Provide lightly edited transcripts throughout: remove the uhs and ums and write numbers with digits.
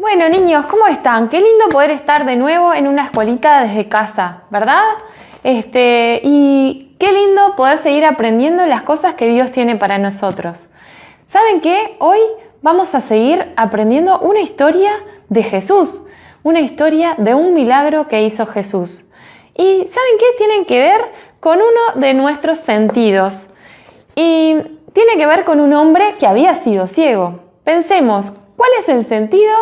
Bueno, niños, ¿cómo están? Qué lindo poder estar de nuevo en una escuelita desde casa, ¿verdad? Y qué lindo poder seguir aprendiendo las cosas que Dios tiene para nosotros. ¿Saben qué? Hoy vamos a seguir aprendiendo una historia de Jesús, una historia de un milagro que hizo Jesús. ¿Y saben qué? Tienen que ver con uno de nuestros sentidos. Y tiene que ver con un hombre que había sido ciego. Pensemos, ¿cuál es el sentido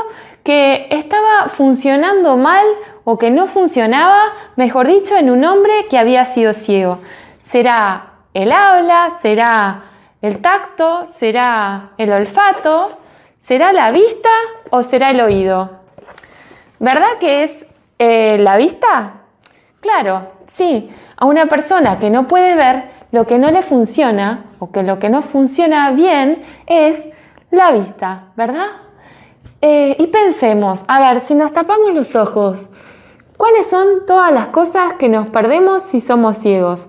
que estaba funcionando mal o que no funcionaba, mejor dicho, en un hombre que había sido ciego? ¿Será el habla? ¿Será el tacto? ¿Será el olfato? ¿Será la vista o será el oído? ¿Verdad que es la vista? Claro, sí. A una persona que no puede ver, lo que no le funciona o que lo que no funciona bien es la vista, ¿verdad? Y pensemos, a ver, si nos tapamos los ojos, ¿cuáles son todas las cosas que nos perdemos si somos ciegos?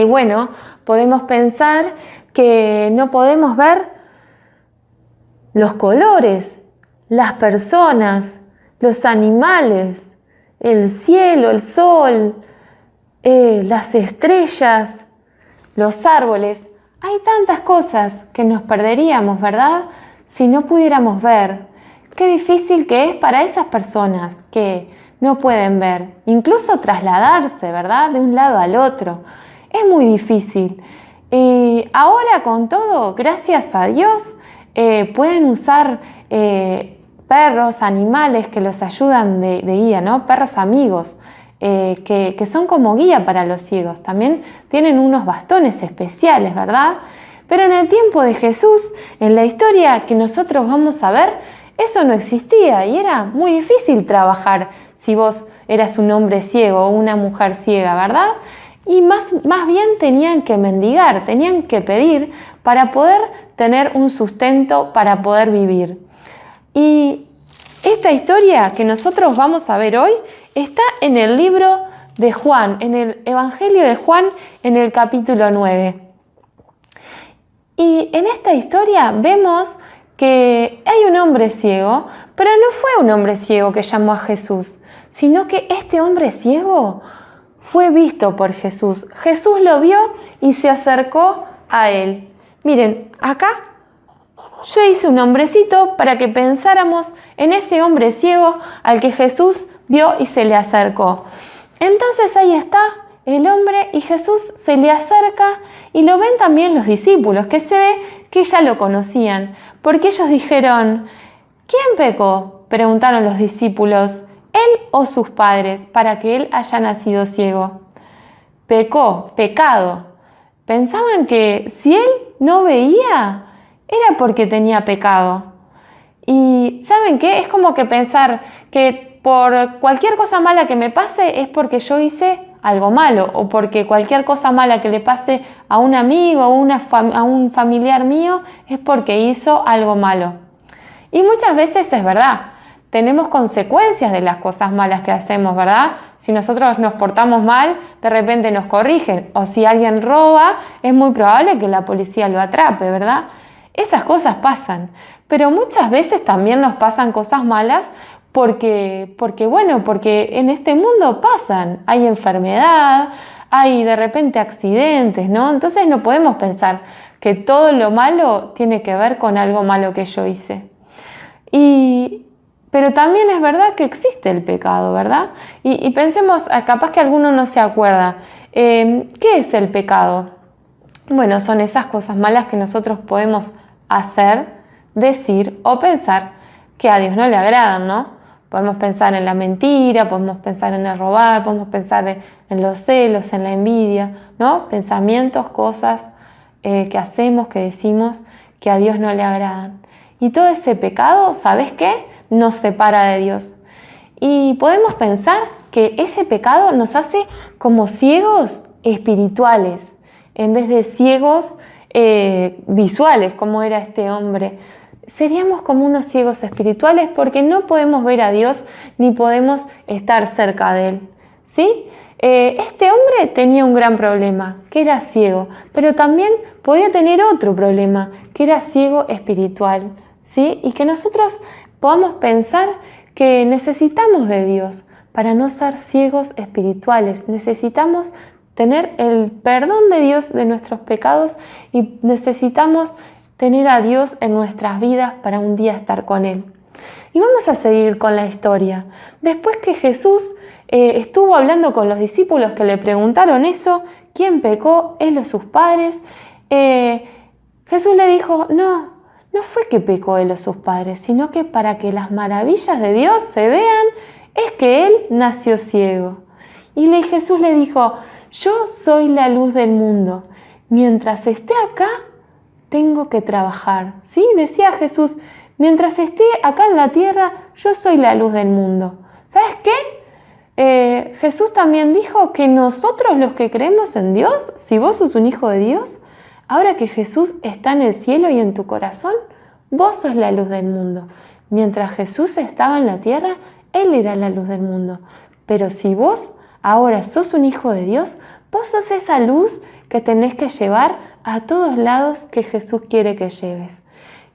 Bueno, podemos pensar que no podemos ver los colores, las personas, los animales, el cielo, el sol, las estrellas, los árboles. Hay tantas cosas que nos perderíamos, ¿verdad? Si no pudiéramos ver. Qué difícil que es para esas personas que no pueden ver, incluso trasladarse, ¿verdad? De un lado al otro. Es muy difícil. Y ahora con todo, gracias a Dios, pueden usar perros, animales que los ayudan de guía, ¿no? Perros amigos. Que son como guía para los ciegos. También tienen unos bastones especiales, ¿verdad? Pero en el tiempo de Jesús, en la historia que nosotros vamos a ver, eso no existía y era muy difícil trabajar si vos eras un hombre ciego o una mujer ciega, ¿verdad? Y más bien tenían que mendigar, tenían que pedir para poder tener un sustento, para poder vivir. Y esta historia que nosotros vamos a ver hoy está en el libro de Juan, en el Evangelio de Juan, en el capítulo 9. Y en esta historia vemos que hay un hombre ciego, pero no fue un hombre ciego que llamó a Jesús, sino que este hombre ciego fue visto por Jesús. Jesús lo vio y se acercó a él. Miren, acá yo hice un nombrecito para que pensáramos en ese hombre ciego al que Jesús vio y se le acercó. Entonces ahí está el hombre y Jesús se le acerca y lo ven también los discípulos, que se ve que ya lo conocían, porque ellos dijeron, ¿quién pecó?, preguntaron los discípulos, ¿él o sus padres, para que él haya nacido ciego? Pecó, pecado. Pensaban que si él no veía, era porque tenía pecado. Y ¿saben qué? Es como que pensar que por cualquier cosa mala que me pase es porque yo hice algo malo, o porque cualquier cosa mala que le pase a un amigo o a un familiar mío es porque hizo algo malo. Y muchas veces es verdad, tenemos consecuencias de las cosas malas que hacemos, ¿verdad? Si nosotros nos portamos mal, de repente nos corrigen, o si alguien roba, es muy probable que la policía lo atrape, ¿verdad? Esas cosas pasan, pero muchas veces también nos pasan cosas malas porque en este mundo pasan, hay enfermedad, hay de repente accidentes, ¿no? Entonces no podemos pensar que todo lo malo tiene que ver con algo malo que yo hice. Pero también es verdad que existe el pecado, ¿verdad? Y pensemos, capaz que alguno no se acuerda, ¿qué es el pecado? Bueno, son esas cosas malas que nosotros podemos hacer, decir o pensar que a Dios no le agradan, ¿no? Podemos pensar en la mentira, podemos pensar en el robar, podemos pensar en los celos, en la envidia, ¿no? Pensamientos, cosas que hacemos, que decimos que a Dios no le agradan. Y todo ese pecado, ¿sabes qué? Nos separa de Dios. Y podemos pensar que ese pecado nos hace como ciegos espirituales, en vez de ciegos visuales, como era este hombre. Seríamos como unos ciegos espirituales porque no podemos ver a Dios ni podemos estar cerca de Él, ¿sí? Este hombre tenía un gran problema, que era ciego, pero también podía tener otro problema, que era ciego espiritual, ¿sí? Y que nosotros podamos pensar que necesitamos de Dios para no ser ciegos espirituales. Necesitamos tener el perdón de Dios de nuestros pecados y necesitamos tener a Dios en nuestras vidas para un día estar con Él. Y vamos a seguir con la historia. Después que Jesús estuvo hablando con los discípulos que le preguntaron eso, ¿quién pecó? ¿Él o sus padres? Jesús le dijo, no fue que pecó él o sus padres, sino que para que las maravillas de Dios se vean, es que él nació ciego. Y Jesús le dijo, yo soy la luz del mundo. Mientras esté acá, tengo que trabajar. ¿Sí? Decía Jesús, mientras esté acá en la tierra, yo soy la luz del mundo. ¿Sabes qué? Jesús también dijo que nosotros los que creemos en Dios, si vos sos un hijo de Dios, ahora que Jesús está en el cielo y en tu corazón, vos sos la luz del mundo. Mientras Jesús estaba en la tierra, Él era la luz del mundo. Pero si vos ahora sos un hijo de Dios, vos sos esa luz que tenés que llevar a todos lados que Jesús quiere que lleves.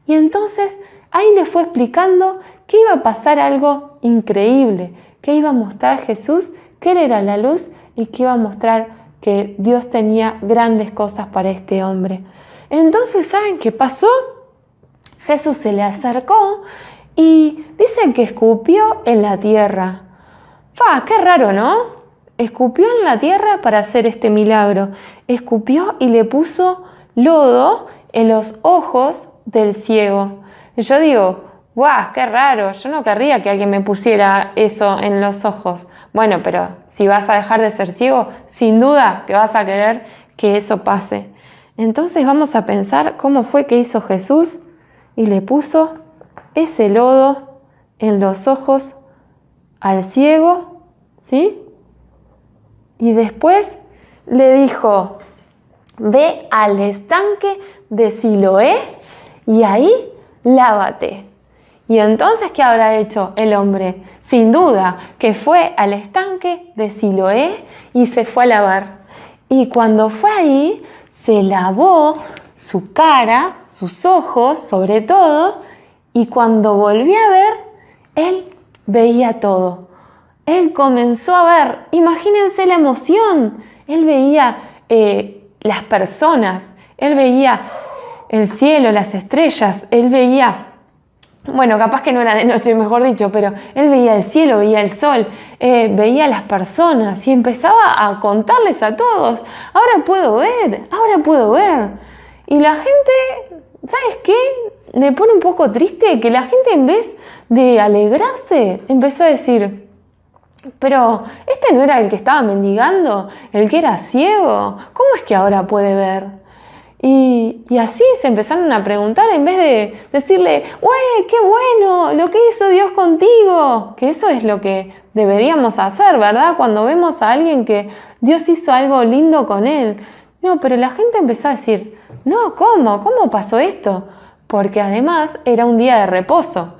Y entonces ahí le fue explicando que iba a pasar algo increíble, que iba a mostrar Jesús que Él era la luz y que iba a mostrar que Dios tenía grandes cosas para este hombre. Entonces, ¿saben qué pasó? Jesús se le acercó y dicen que escupió en la tierra. ¡Qué raro!, ¿no? Escupió en la tierra para hacer este milagro. Escupió y le puso lodo en los ojos del ciego. Y yo digo, ¡guau! ¡Qué raro! Yo no querría que alguien me pusiera eso en los ojos. Bueno, pero si vas a dejar de ser ciego, sin duda que vas a querer que eso pase. Entonces vamos a pensar cómo fue que hizo Jesús y le puso ese lodo en los ojos al ciego, ¿sí? Y después le dijo, ve al estanque de Siloé y ahí lávate. Y entonces, ¿qué habrá hecho el hombre? Sin duda que fue al estanque de Siloé y se fue a lavar. Y cuando fue ahí, se lavó su cara, sus ojos, sobre todo, y cuando volvió a ver, él veía todo. Él comenzó a ver, imagínense la emoción, él veía las personas, él veía el cielo, las estrellas, él veía, bueno, capaz que no era de noche, mejor dicho, pero él veía el cielo, veía el sol, veía las personas y empezaba a contarles a todos, ahora puedo ver. Y la gente, ¿sabes qué? Me pone un poco triste que la gente, en vez de alegrarse, empezó a decir, pero este no era el que estaba mendigando, el que era ciego, ¿cómo es que ahora puede ver? Y así se empezaron a preguntar, en vez de decirle, ¡güey, qué bueno lo que hizo Dios contigo! Que eso es lo que deberíamos hacer, ¿verdad? Cuando vemos a alguien que Dios hizo algo lindo con él. No, pero la gente empezó a decir, no, ¿cómo pasó esto? Porque además era un día de reposo.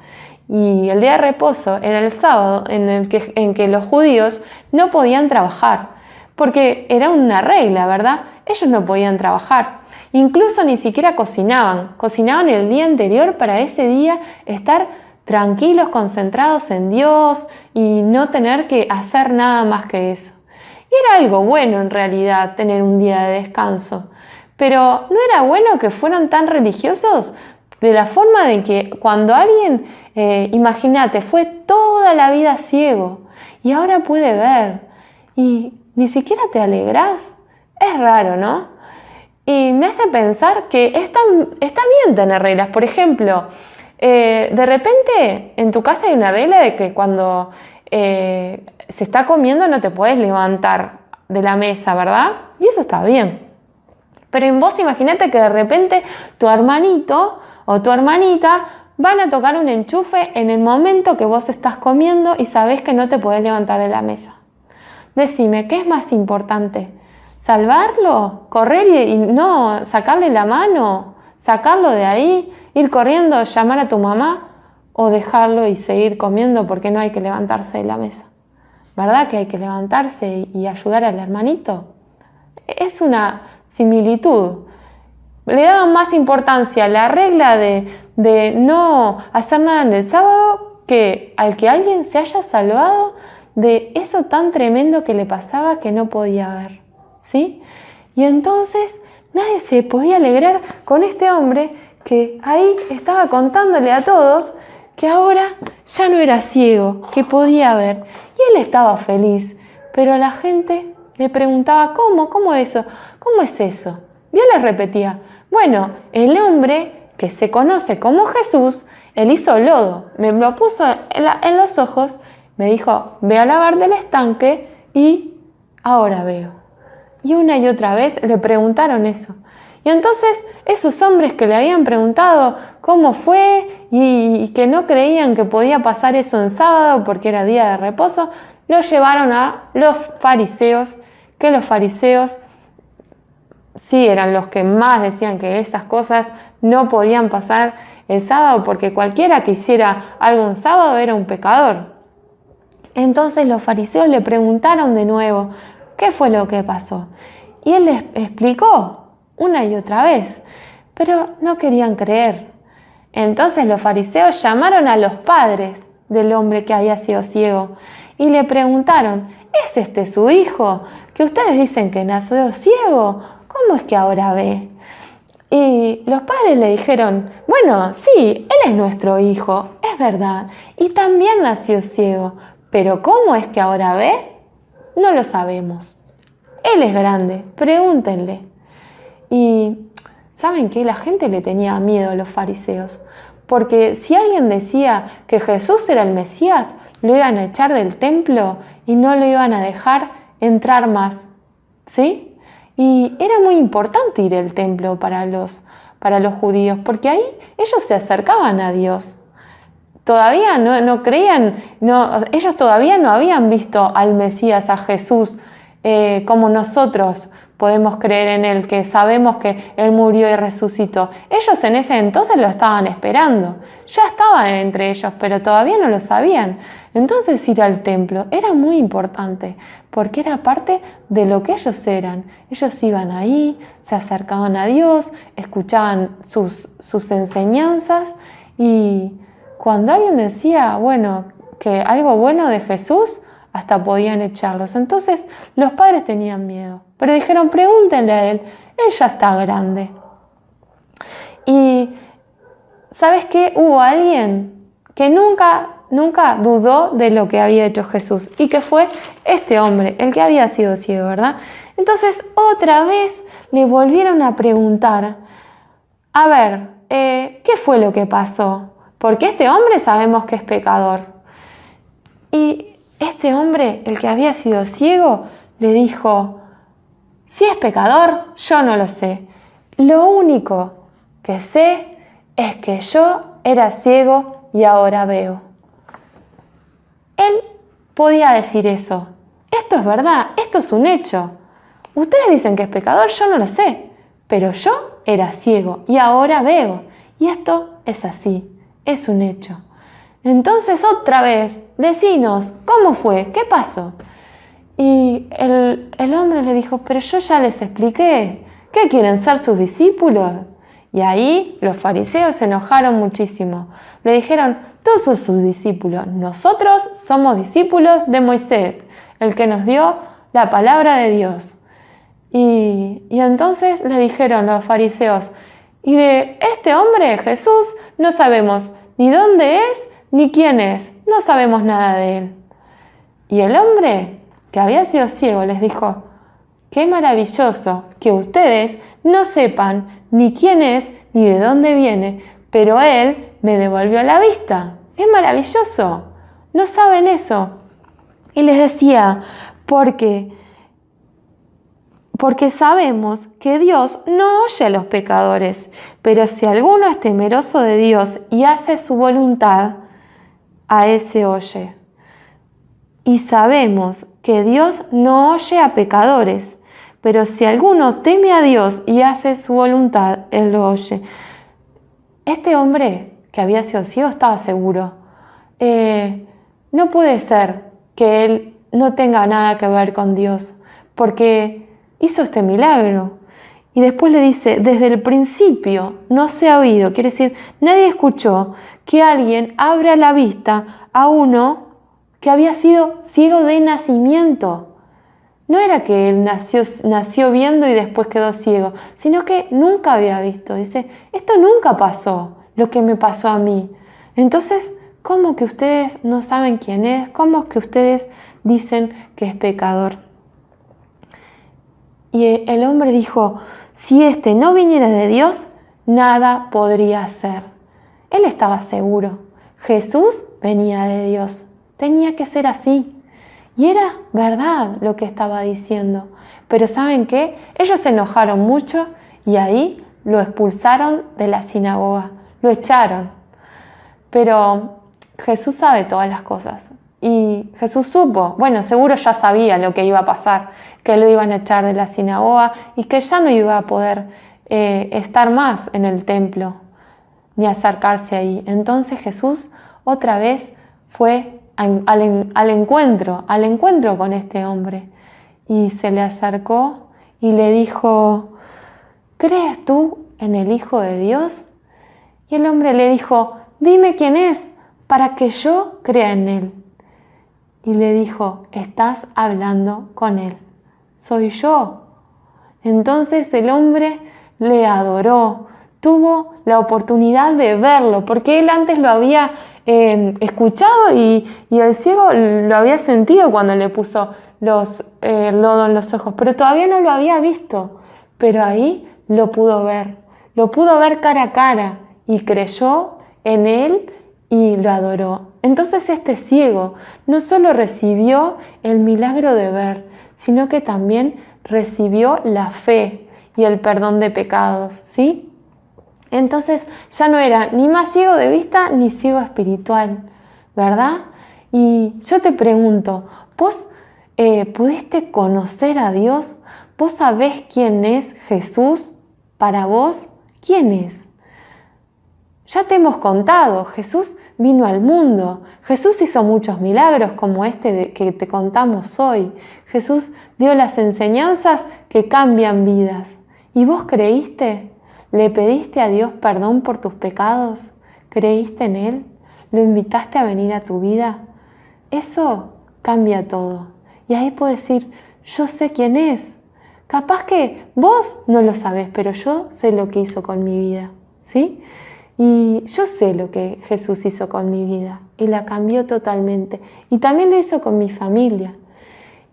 Y el día de reposo era el sábado en que los judíos no podían trabajar. Porque era una regla, ¿verdad? Ellos no podían trabajar. Incluso ni siquiera cocinaban. Cocinaban el día anterior para ese día estar tranquilos, concentrados en Dios y no tener que hacer nada más que eso. Y era algo bueno en realidad tener un día de descanso. Pero ¿no era bueno que fueran tan religiosos? De la forma de que cuando alguien, imagínate, fue toda la vida ciego y ahora puede ver y ni siquiera te alegrás. Es raro, ¿no? Y me hace pensar que está bien tener reglas. Por ejemplo, de repente en tu casa hay una regla de que cuando se está comiendo no te puedes levantar de la mesa, ¿verdad? Y eso está bien. Pero en vos imagínate que de repente tu hermanito o tu hermanita van a tocar un enchufe en el momento que vos estás comiendo y sabés que no te podés levantar de la mesa. Decime, ¿qué es más importante? ¿Salvarlo? ¿Correr y no sacarle la mano? ¿Sacarlo de ahí? ¿Ir corriendo, llamar a tu mamá? ¿O dejarlo y seguir comiendo porque no hay que levantarse de la mesa? ¿Verdad que hay que levantarse y ayudar al hermanito? Es una similitud. le daban más importancia a la regla de no hacer nada en el sábado que al que alguien se haya salvado de eso tan tremendo que le pasaba que no podía ver, ¿sí? Y entonces nadie se podía alegrar con este hombre que ahí estaba contándole a todos que ahora ya no era ciego, que podía ver. Y él estaba feliz, pero la gente le preguntaba, ¿cómo eso? ¿Cómo es eso? Y él les repetía, bueno, el hombre que se conoce como Jesús, él hizo lodo, me lo puso en los ojos, me dijo, ve a lavar del estanque y ahora veo. Y una y otra vez le preguntaron eso. Y entonces esos hombres que le habían preguntado cómo fue y que no creían que podía pasar eso en sábado porque era día de reposo, lo llevaron a los fariseos, que los fariseos sí eran los que más decían que estas cosas no podían pasar el sábado porque cualquiera que hiciera algo un sábado era un pecador. Entonces los fariseos le preguntaron de nuevo qué fue lo que pasó. Y él les explicó una y otra vez, pero no querían creer. Entonces los fariseos llamaron a los padres del hombre que había sido ciego y le preguntaron, ¿es este su hijo? Que ustedes dicen que nació ciego, ¿cómo es que ahora ve? Y los padres le dijeron, bueno, sí, él es nuestro hijo, es verdad, y también nació ciego, pero ¿cómo es que ahora ve? No lo sabemos. Él es grande, pregúntenle. Y ¿saben qué? La gente le tenía miedo a los fariseos, porque si alguien decía que Jesús era el Mesías, lo iban a echar del templo y no lo iban a dejar entrar más, ¿sí? Y era muy importante ir al templo para los judíos, porque ahí ellos se acercaban a Dios. Todavía no creían, ellos todavía no habían visto al Mesías, a Jesús, como nosotros podemos creer en Él, que sabemos que Él murió y resucitó. Ellos en ese entonces lo estaban esperando. Ya estaba entre ellos, pero todavía no lo sabían. Entonces ir al templo era muy importante, porque era parte de lo que ellos eran. Ellos iban ahí, se acercaban a Dios, escuchaban sus enseñanzas y cuando alguien decía, bueno, que algo bueno de Jesús, hasta podían echarlos. Entonces los padres tenían miedo, pero dijeron, pregúntenle a él ya está grande. Y ¿sabes qué? Hubo alguien que nunca dudó de lo que había hecho Jesús y que fue este hombre, el que había sido ciego, ¿verdad? Entonces otra vez le volvieron a preguntar, a ver, ¿qué fue lo que pasó? Porque este hombre sabemos que es pecador. Y este hombre, el que había sido ciego, le dijo, si es pecador, yo no lo sé. Lo único que sé es que yo era ciego y ahora veo. Él podía decir eso. Esto es verdad, esto es un hecho. Ustedes dicen que es pecador, yo no lo sé. Pero yo era ciego y ahora veo. Y esto es así, es un hecho. Entonces otra vez, decinos, ¿cómo fue? ¿Qué pasó? Y el hombre le dijo, pero yo ya les expliqué, ¿qué quieren ser sus discípulos? Y ahí los fariseos se enojaron muchísimo. Le dijeron, todos son sus discípulos, nosotros somos discípulos de Moisés, el que nos dio la palabra de Dios. Y entonces le dijeron los fariseos, y de este hombre, Jesús, no sabemos ni dónde es, ni quién es, no sabemos nada de él. Y el hombre que había sido ciego les dijo, qué maravilloso que ustedes no sepan ni quién es ni de dónde viene, pero él me devolvió la vista. Es maravilloso, no saben eso. Y les decía, porque sabemos que Dios no oye a los pecadores, pero si alguno es temeroso de Dios y hace su voluntad, a ese oye. Y sabemos que Dios no oye a pecadores, pero si alguno teme a Dios y hace su voluntad, Él lo oye. Este hombre que había sido ciego estaba seguro. No puede ser que él no tenga nada que ver con Dios, porque hizo este milagro. Y después le dice, desde el principio no se ha oído, quiere decir, nadie escuchó que alguien abra la vista a uno que había sido ciego de nacimiento. No era que él nació viendo y después quedó ciego, sino que nunca había visto. Dice, esto nunca pasó, lo que me pasó a mí. Entonces, ¿cómo que ustedes no saben quién es? ¿Cómo que ustedes dicen que es pecador? Y el hombre dijo, si este no viniera de Dios, nada podría hacer. Él estaba seguro. Jesús venía de Dios. Tenía que ser así. Y era verdad lo que estaba diciendo. Pero ¿saben qué? Ellos se enojaron mucho y ahí lo expulsaron de la sinagoga. Lo echaron. Pero Jesús sabe todas las cosas. Y Jesús supo, bueno, seguro ya sabía lo que iba a pasar, que lo iban a echar de la sinagoga y que ya no iba a poder estar más en el templo ni acercarse ahí. Entonces Jesús otra vez fue al encuentro con este hombre y se le acercó y le dijo, ¿crees tú en el Hijo de Dios? Y el hombre le dijo, dime quién es para que yo crea en él. Y le dijo, estás hablando con él, soy yo. Entonces el hombre le adoró, tuvo la oportunidad de verlo, porque él antes lo había escuchado y el ciego lo había sentido cuando le puso lodo en los ojos, pero todavía no lo había visto. Pero ahí lo pudo ver cara a cara y creyó en él y lo adoró. Entonces este ciego no solo recibió el milagro de ver, sino que también recibió la fe y el perdón de pecados, ¿sí? Entonces ya no era ni más ciego de vista ni ciego espiritual, ¿verdad? Y yo te pregunto, ¿vos pudiste conocer a Dios? ¿Vos sabés quién es Jesús para vos? ¿Quién es? Ya te hemos contado, Jesús vino al mundo. Jesús hizo muchos milagros como este que te contamos hoy. Jesús dio las enseñanzas que cambian vidas. ¿Y vos creíste? ¿Le pediste a Dios perdón por tus pecados? ¿Creíste en Él? ¿Lo invitaste a venir a tu vida? Eso cambia todo. Y ahí puedes decir, yo sé quién es. Capaz que vos no lo sabés, pero yo sé lo que hizo con mi vida, ¿sí? Y yo sé lo que Jesús hizo con mi vida y la cambió totalmente. Y también lo hizo con mi familia.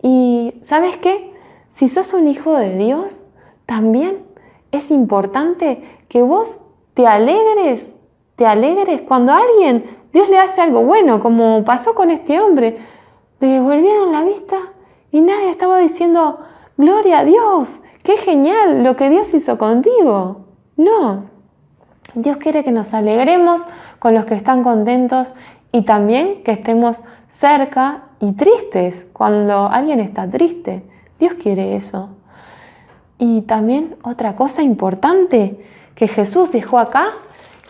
Y ¿sabes qué? Si sos un hijo de Dios, también es importante que vos te alegres cuando a alguien, Dios le hace algo bueno, como pasó con este hombre. Le devolvieron la vista y nadie estaba diciendo, gloria a Dios, qué genial lo que Dios hizo contigo. No. Dios quiere que nos alegremos con los que están contentos y también que estemos cerca y tristes cuando alguien está triste. Dios quiere eso. Y también otra cosa importante que Jesús dejó acá,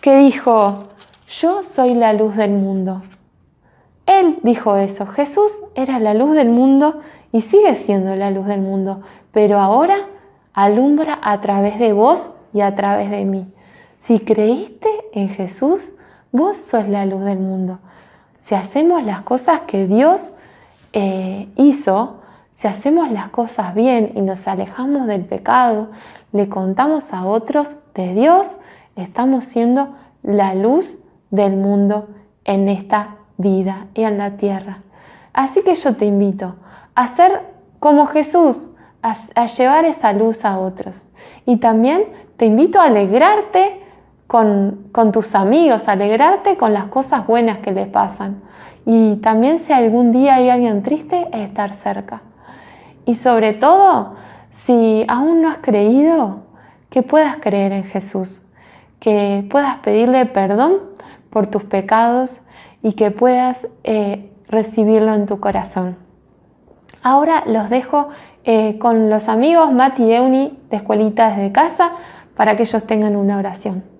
que dijo, yo soy la luz del mundo. Él dijo eso. Jesús era la luz del mundo y sigue siendo la luz del mundo, pero ahora alumbra a través de vos y a través de mí. Si creíste en Jesús, vos sos la luz del mundo. Si hacemos las cosas que Dios hizo, si hacemos las cosas bien y nos alejamos del pecado, le contamos a otros de Dios, estamos siendo la luz del mundo en esta vida y en la tierra. Así que yo te invito a ser como Jesús, a llevar esa luz a otros. Y también te invito a alegrarte con tus amigos, alegrarte con las cosas buenas que les pasan. Y también si algún día hay alguien triste, estar cerca. Y sobre todo, si aún no has creído, que puedas creer en Jesús, que puedas pedirle perdón por tus pecados y que puedas recibirlo en tu corazón. Ahora los dejo con los amigos Mati y Euni de Escuelita desde Casa para que ellos tengan una oración.